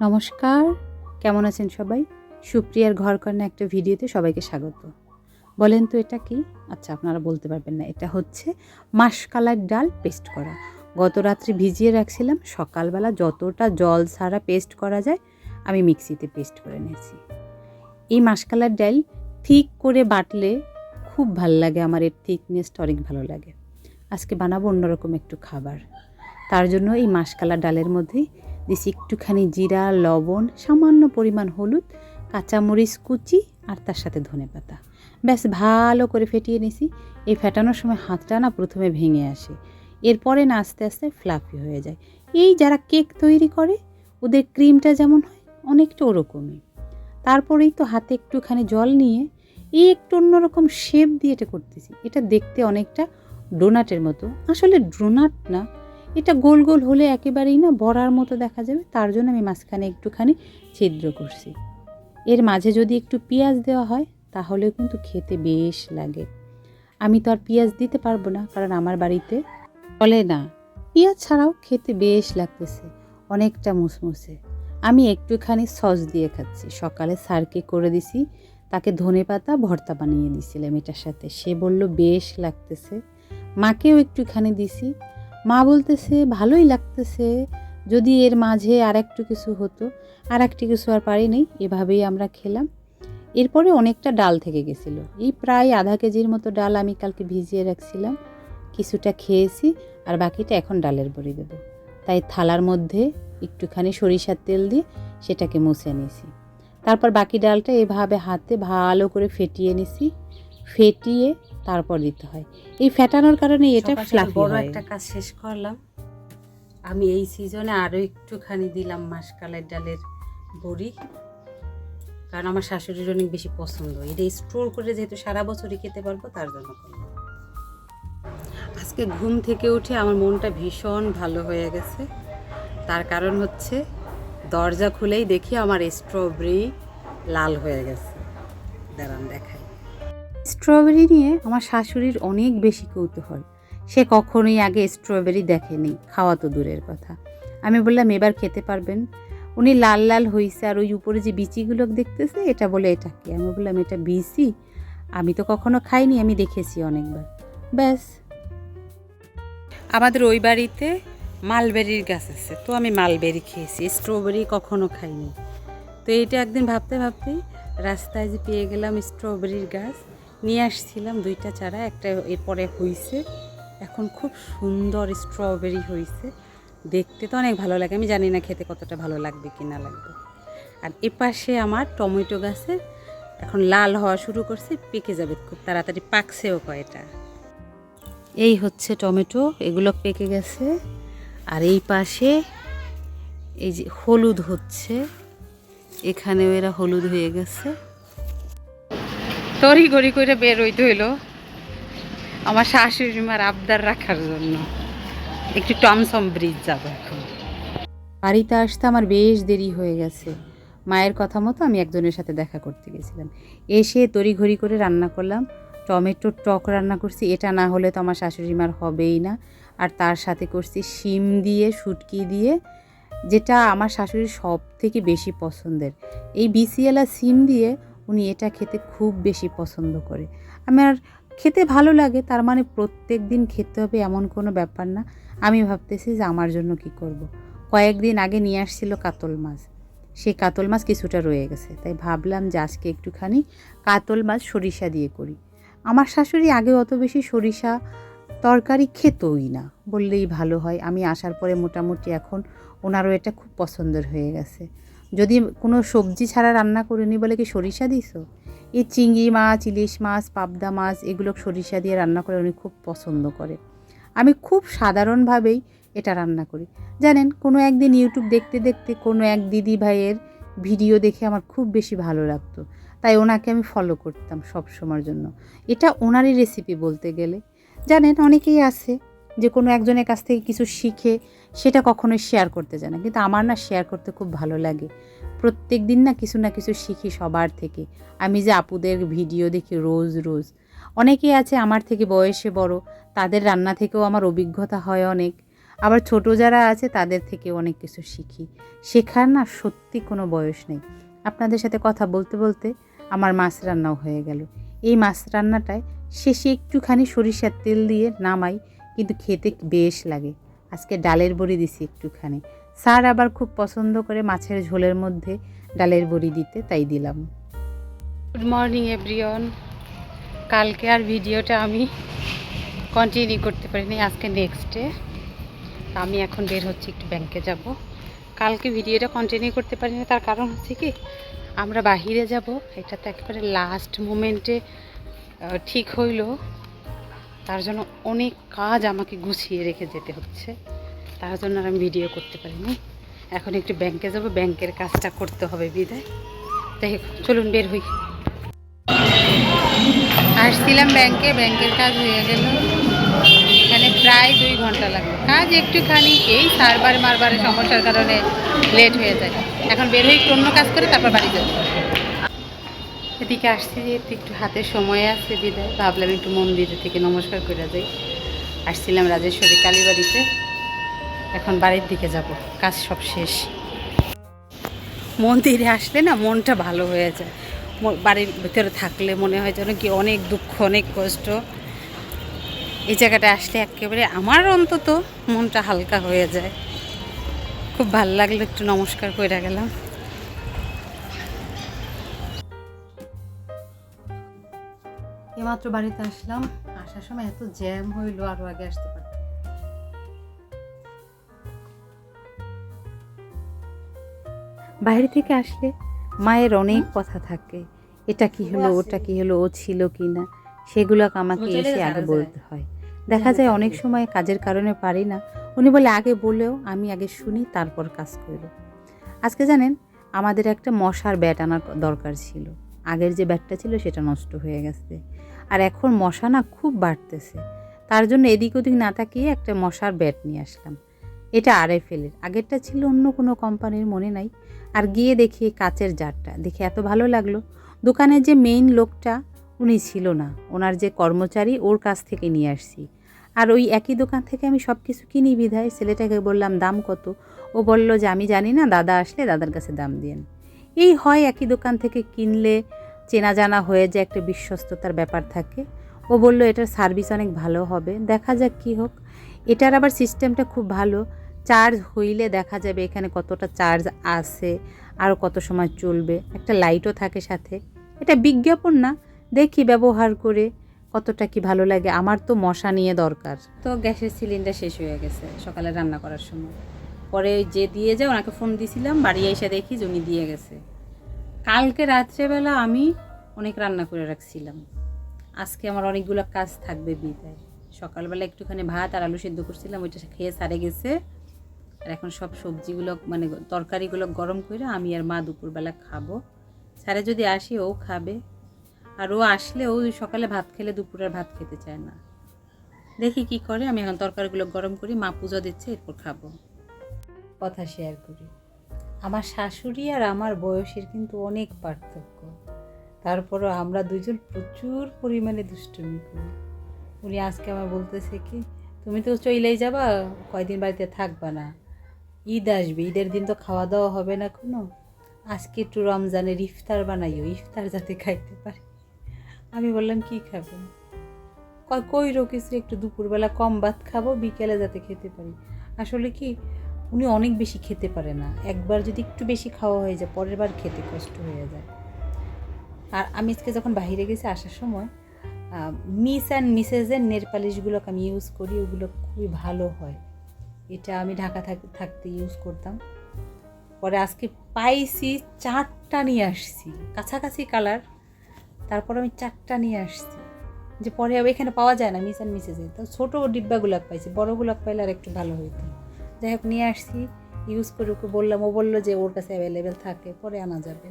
নমস্কার, কেমন আছেন সবাই? সুপ্রিয়ার ঘরকন্না একটা ভিডিওতে সবাইকে স্বাগত। বলেন তো এটা কি? আচ্ছা, আপনারা বলতে পারবেন না। এটা হচ্ছে মাসকলাইর ডাল পেস্ট করা। গত রাত্রে ভিজিয়ে রাখছিলাম, সকালবেলা যতটা জল ছাড়া পেস্ট করা যায় আমি মিক্সিতে পেস্ট করে নিয়েছি। এই মাসকলাইর ডাল থিক করে বাটলে খুব ভাল লাগে, আমার এর থিকনেসটা অনেক ভালো লাগে। আজকে বানাবো অন্যরকম একটু খাবার। তার জন্য এই মাসকলাইর ডালের মধ্যে দিয়েছি একটুখানি জিরা, লবণ, সামান্য পরিমাণ হলুদ, কাঁচামরিচ কুচি আর তার সাথে ধনেপাতা। ব্যাস ভালো করে ফেটিয়ে নিয়েছি। এই ফেটানোর সময় হাতটা না প্রথমে ভেঙে আসে, এরপরে না আস্তে আস্তে ফ্লাফি হয়ে যায়। এই যারা কেক তৈরি করে ওদের ক্রিমটা যেমন হয় অনেকটা ওরকমই। তারপরেই তো হাতে একটুখানি জল নিয়ে এই একটু অন্যরকম শেপ দিয়ে এটা করতেছি। এটা দেখতে অনেকটা ডোনাটের মতো, আসলে ডোনাট না, এটা গোল গোল হলে একেবারেই না বড়ার মতো দেখা যাবে। তার জন্য আমি মাঝখানে একটুখানি ছিদ্র করছি। এর মাঝে যদি একটু পেঁয়াজ দেওয়া হয় তাহলে কিন্তু খেতে বেশ লাগে। আমি তো আর পেঁয়াজ দিতে পারবো না, কারণ আমার বাড়িতে চলে না। পেঁয়াজ ছাড়াও খেতে বেশ লাগতেছে, অনেকটা মুসমুসে। আমি একটুখানি সস দিয়ে খাচ্ছি। সকালে স্যারকে করে দিছি, তাকে ধনেপাতা ভর্তা বানিয়ে দিয়েছিলাম এটার সাথে। সে বলল বেশ লাগতেছে। মাকেও একটুখানি দিছি। মা বলতেছে ভালোই লাগতেছে, যদি এর মাঝে আর একটু কিছু হতো। আর একটু কিছু আর পারি নেই, এভাবেই আমরা খেলাম। এরপরে অনেকটা ডাল থেকে গেছিলো, এই প্রায় আধা কেজির মতো ডাল আমি কালকে ভিজিয়ে রাখছিলাম। কিছুটা খেয়েছি আর বাকিটা এখন ডালের বড়ি দেবো। তাই থালার মধ্যে একটুখানি সরিষার তেল দিয়ে সেটাকে মুছে নিয়েছি। তারপর বাকি ডালটা এভাবে হাতে ভালো করে ফেটিয়ে নিছি। ফেটিয়ে তারপর দিতে হয়। এই ফেটানোর কারণে এটা ফ্লাফি হয়। বড় একটা কাজ শেষ করলাম। আমি এই সিজনে আরও একটুখানি দিলাম মাসকলাইর ডালের বড়ি, কারণ আমার শাশুড়ির অনেক বেশি পছন্দ। এটা স্টোর করে যেহেতু সারা বছরই খেতে পারবো, তার জন্য করলাম। আজকে ঘুম থেকে উঠে আমার মনটা ভীষণ ভালো হয়ে গেছে। তার কারণ হচ্ছে দরজা খুলেই দেখি আমার স্ট্রবেরি লাল হয়ে গেছে। দাঁড়ান দেখাই। স্ট্রবেরি নিয়ে আমার শাশুড়ির অনেক বেশি কৌতূহল। সে কখনোই আগে স্ট্রবেরি দেখেনি, খাওয়া তো দূরের কথা। আমি বললাম এবার খেতে পারবেন। উনি লাল লাল হয়েছে আর ওই উপরে যে বিচিগুলো দেখতেছে, এটা বলে এটা কি? আমি বললাম এটা বিচি, আমি তো কখনো খাইনি, আমি দেখেছি অনেকবার। ব্যাস। আমাদের ওই বাড়িতে মালবেরির গাছ আছে, তো আমি মালবেরি খেয়েছি, স্ট্রবেরি কখনো খাইনি। তো এইটা একদিন ভাবতে ভাবতেই রাস্তায় যে পেয়ে গেলাম স্ট্রবেরির গাছ, নিয়ে আসছিলাম 2টা চারা। একটা এরপরে হয়েছে, এখন খুব সুন্দর স্ট্রবেরি হয়েছে। দেখতে তো অনেক ভালো লাগে, আমি জানি না খেতে কতটা ভালো লাগবে কি না লাগবে। আর এপাশে আমার টমেটো গাছে এখন লাল হওয়া শুরু করছে, পেকে যাবে খুব তাড়াতাড়ি, পাকছেও কয়টা। এই হচ্ছে টমেটো, এগুলো পেকে গেছে। আর এই পাশে এই যে হলুদ হচ্ছে, এখানেও এরা হলুদ হয়ে গেছে। তরি গড়ি করে বের হইতে হইলো আমার শাশুড়ি মার আবদার রাখার জন্য। একটু টমসম ব্রিজ যাবো এখন। বাড়িতে আসতে আমার বেশ দেরি হয়ে গেছে। মায়ের কথা মতো আমি একজনের সাথে দেখা করতে গেছিলাম। এসে তড়িঘড়ি করে রান্না করলাম, টমেটোর টক রান্না করছি। এটা না হলে তো আমার শাশুড়ি মার হবেই না। আর তার সাথে করছি শিম দিয়ে, শুটকি দিয়ে, যেটা আমার শাশুড়ির সব থেকে বেশি পছন্দের। এই বিসিএলা সিম দিয়ে উনি এটা খেতে খুব বেশি পছন্দ করে। আমার খেতে ভালো লাগে, তার মানে প্রত্যেক দিন খেতে হবে এমন কোনো ব্যাপার না। আমি ভাবতেছি যে আমার জন্য কি করব। কয়েকদিন আগে নিয়ে আসছিল কাতল মাছ, সেই কাতল মাছ কিছুটা রয়ে গেছে, তাই ভাবলাম যে আজকে একটুখানি কাতল মাছ সরিষা দিয়ে করি। আমার শাশুড়ি আগে অত বেশি সরিষা তরকারি খেতই না, বললেই ভালো হয়। আমি আসার পরে মোটামুটি এখন ওনারও এটা খুব পছন্দের হয়ে গেছে। যদি কোনো সবজি ছাড়া রান্না করিনি বলে কি সরিষা দিছো? এই চিংড়ি মাছ, ইলিশ মাছ, পাবদা মাছ, এগুলো সরিষা দিয়ে রান্না করে উনি খুব পছন্দ করে। আমি খুব সাধারণভাবেই এটা রান্না করি। জানেন, কোনো একদিন ইউটিউব দেখতে দেখতে কোনো এক দিদি ভাইয়ের ভিডিও দেখে আমার খুব বেশি ভালো লাগতো, তাই ওনাকে আমি ফলো করতাম সব সময়ের জন্য। এটা ওনারই রেসিপি বলতে গেলে। জানেন, অনেকেই আছে যে কোনো একজনের কাছ থেকে কিছু শিখে সেটা কখনোই শেয়ার করতে চায় না, কিন্তু আমার না শেয়ার করতে খুব ভালো লাগে। প্রত্যেক দিন না কিছু শিখি সবার থেকে। আমি যে আপুদের ভিডিও দেখি রোজ রোজ, অনেকেই আছে আমার থেকে বয়সে বড়, তাদের রান্না থেকেও আমার অভিজ্ঞতা হয় অনেক। আবার ছোট যারা আছে তাদের থেকে অনেক কিছু শিখি। শেখার না সত্যি কোনো বয়স নেই। আপনাদের সাথে কথা বলতে বলতে আমার মাছ রান্নাও হয়ে গেল। এই মাছ রান্নাটায় শেষে একটুখানি সরিষার তেল দিয়ে নামাই, কিন্তু খেতে বেশ লাগে। আজকে ডালের বড়ি দিছি একটুখানি। স্যার আবার খুব পছন্দ করে মাছের ঝোলের মধ্যে ডালের বড়ি দিতে, তাই দিলাম। Good morning everyone. কালকে আর ভিডিওটা আমি কন্টিনিউ করতে পারিনি, আজকে নেক্সট ডে। আমি এখন বের হচ্ছি, একটু ব্যাংকে যাব। কালকে ভিডিওটা কন্টিনিউ করতে পারিনি, তার কারণ হচ্ছে কি আমরা বাহিরে যাব, এটা তো একেবারে লাস্ট মোমেন্টে ঠিক হইল। তার জন্য অনেক কাজ আমাকে গুছিয়ে রেখে যেতে হচ্ছে, তার জন্য আর আমি ভিডিও করতে পারিনি। এখন একটু ব্যাংকে যাব, ব্যাংকের কাজটা করতে হবে বিদায়। যাই হোক, চলুন বের হই। আসছিলাম ব্যাংকে, ব্যাংকের কাজ হয়ে গেল। এখানে প্রায় 2 ঘন্টা লাগলো। কাজ একটুখানি এই সার্ভার মারবারের সমস্যার কারণে লেট হয়ে যায়। এখন বের হয়ে একটু অন্য কাজ করে তারপর বাড়ি যাব। এদিকে আসছি যেহেতু একটু হাতে সময় আছে বিদায়, ভাবলাম একটু মন্দির থেকে নমস্কার করে যাই। আসছিলাম রাজেশ্বরী কালীবাড়িতে, এখন বাড়ির দিকে যাব, কাজ সব শেষ। মন্দিরে আসলে না মনটা ভালো হয়ে যায়। বাড়ির ভিতরে থাকলে মনে হয় যেন কি অনেক দুঃখ, অনেক কষ্ট। এই জায়গাটা আসলে একেবারে আমার অন্তত মনটা হালকা হয়ে যায়। খুব ভালো লাগলো, একটু নমস্কার করে গেলাম। এইমাত্র বাড়িতে আসলাম, আসার সময় এত জ্যাম হইলো, আরো আগে আসতে পারতাম। বাইরে থেকে আসলে মায়ের অনেক কথা থাকে, এটা কি হলো, ওটা কি হলো, ও ছিল কি না, সেগুলো আমাকে এসে আগে বলতে হয়। দেখা যায় অনেক সময় কাজের কারণে পারি না, উনি বলে আগে বলেও আমি আগে শুনি, তারপর কাজ করব। আজকে জানেন আমাদের একটা মশার ব্যাট আনার দরকার ছিল। আগের যে ব্যাটটা ছিল সেটা নষ্ট হয়ে গেছে, আর এখন মশা না খুব বাড়তেছে। তার জন্য এদিক ওদিক না তাকিয়ে একটা মশার ব্যাট নিয়ে আসলাম। এটা আরএফএলের, আগেরটা ছিল অন্য কোনো কোম্পানির, মনে নাই। আর গিয়ে দেখি কাচের জারটা দেখে এত ভালো লাগলো। দোকানের যে মেইন লোকটা উনি ছিল না, ওনার যে কর্মচারী ওর কাছ থেকে নিয়ে আসছি। আর ওই একই দোকান থেকে আমি সব কিছু কিনি বিধায় ছেলেটাকে বললাম দাম কত, ও বলল যে আমি জানি না, দাদা আসলে দাদার কাছে দাম দিয়েন। এই হয় একই দোকান থেকে কিনলে চেনা জানা হয়ে যায়, একটা বিশ্বস্ততার ব্যাপার থাকে। ও বলল এটার সার্ভিস অনেক ভালো হবে, দেখা যাক কী হোক। এটার আবার সিস্টেমটা খুব ভালো, চার্জ হইলে দেখা যাবে এখানে কতটা চার্জ আছে, আরও কত সময় চলবে, একটা লাইটও থাকে সাথে। এটা বিজ্ঞাপন না, দেখি ব্যবহার করে কতটা কি ভালো লাগে। আমার তো মশা নিয়ে দরকার। তো গ্যাসের সিলিন্ডার শেষ হয়ে গেছে সকালে রান্না করার সময়, পরে যে দিয়ে যায় ওনাকে ফোন দিয়েছিলাম, বাড়ি এসে দেখি যে উনি দিয়ে গেছে। কালকে রাত্রেবেলা আমি অনেক রান্না করে রাখছিলাম, আজকে আমার অনেকগুলো কাজ থাকবে বিদায়। সকালবেলা একটুখানি ভাত আর আলু সেদ্ধ করছিলাম, ওইটা খেয়ে সারে গেছে। আর এখন সব সবজিগুলো মানে তরকারিগুলো গরম করে আমি আর মা দুপুরবেলা খাবো। স্যারে যদি আসি ও খাবে, আর ও আসলে ও সকালে ভাত খেলে দুপুরের ভাত খেতে চায় না। দেখি কি করে, আমি এখন তরকারিগুলো গরম করি, মা পুজো দিচ্ছে, এরপর খাবো। কথা শেয়ার করি, আমার শাশুড়ি আর আমার বয়সের কিন্তু অনেক পার্থক্য, তারপরও আমরা দুজন প্রচুর পরিমাণে দুষ্টুমি করি। উনি আজকে আমার বলতেছে কি, তুমি তো চইলেই যাবা, কয়দিন বাড়িতে থাকবা না, ঈদ আসবে, ঈদের দিন তো খাওয়া দাওয়া হবে না কোনো, আজকে একটু রমজানের ইফতার বানাইও, ইফতার যাতে খাইতে পারি। আমি বললাম কি খাবেন, কইরো কিছু, একটু দুপুরবেলা কম ভাত খাবো, বিকেলে যাতে খেতে পারি। আসলে কি উনি অনেক বেশি খেতে পারে না, একবার যদি একটু বেশি খাওয়া হয়ে যায় পরের বার খেতে কষ্ট হয়ে যায়। আর আমি আজকে যখন বাইরে গেছি আসার সময় মিস অ্যান্ড মিসেসের নেল পালিশগুলোকে আমি ইউজ করি, ওগুলো খুবই ভালো হয়। এটা আমি ঢাকা থাকতে ইউজ করতাম, পরে আজকে পাইছি 4টা নিয়ে আসছি, কাছাকাছি কালার, তারপর আমি 4টা নিয়ে আসছি, যে পরে এখানে পাওয়া যায় না মিস অ্যান্ড মিসেসে, তো ছোটো ডিব্বা গোলাপ পাইছি, বড় গোলাপ পাইলে আর একটু ভালো হইতো। যাই হোক নিয়ে আসছি, ইউজ করে ওকে বললাম, ও বললো যে ওর কাছে অ্যাভেলেবেল থাকে, পরে আনা যাবে।